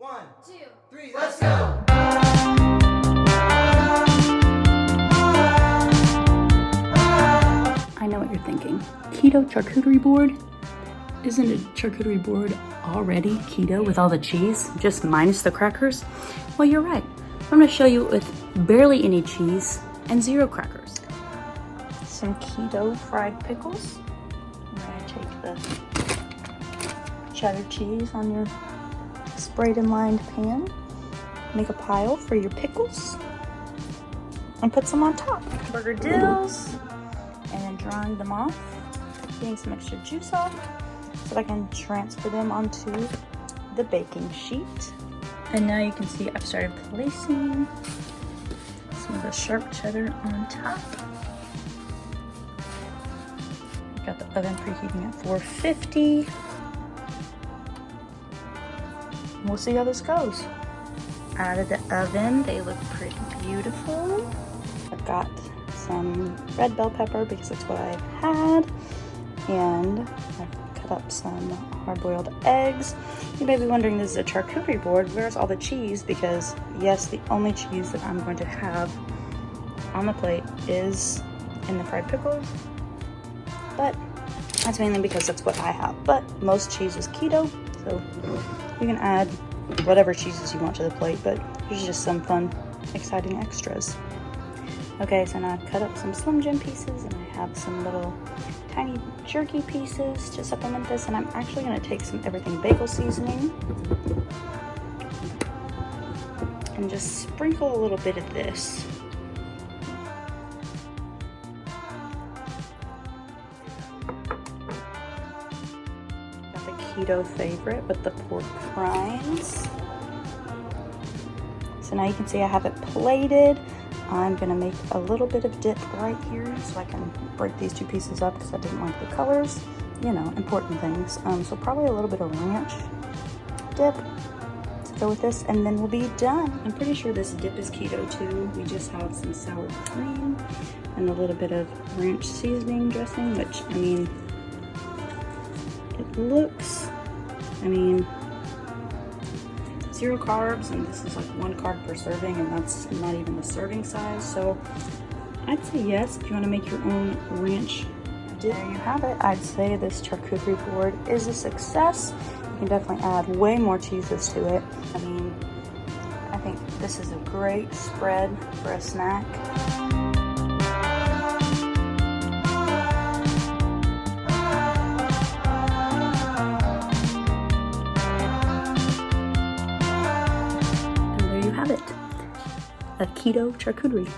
1, 2, 3, let's go! I know what you're thinking. Keto charcuterie board? Isn't a charcuterie board already keto with all the cheese, just minus the crackers? Well, you're right. I'm gonna show you with barely any cheese and 0 crackers. Some keto fried pickles. I'm gonna take the cheddar cheese on your sprayed and lined pan. Make a pile for your pickles and put some on top. Burger dills, and then drying them off, getting some extra juice off so that I can transfer them onto the baking sheet. And now you can see I've started placing some of the sharp cheddar on top. Got the oven preheating at 450. We'll see how this goes. Out of the oven, they look pretty beautiful. I've got some red bell pepper because that's what I had, and I've cut up some hard-boiled eggs. You may be wondering, this is a charcuterie board, where's all the cheese? Because yes, the only cheese that I'm going to have on the plate is in the fried pickles, but that's mainly because that's what I have. But most cheese is keto, so you can add whatever cheeses you want to the plate, but here's just some fun, exciting extras. Okay, so now I've cut up some Slim Jim pieces, and I have some little tiny jerky pieces to supplement this, and I'm actually going to take some everything bagel seasoning and just sprinkle a little bit of this. Got the keto favorite with the pork rinds. So now you can see I have it plated. I'm gonna make a little bit of dip right here so I can break these two pieces up because I didn't like the colors. You know, important things. So probably a little bit of ranch dip to go with this, and then we'll be done. I'm pretty sure this dip is keto too. We just have some sour cream and a little bit of ranch seasoning dressing, which, I mean, it looks, 0 carbs, and this is like 1 carb per serving, and that's not even the serving size. So I'd say yes if you want to make your own ranch dip. There you have it. I'd say this charcuterie board is a success. You can definitely add way more cheeses to it. I think this is a great spread for a snack. Have it, a keto charcuterie.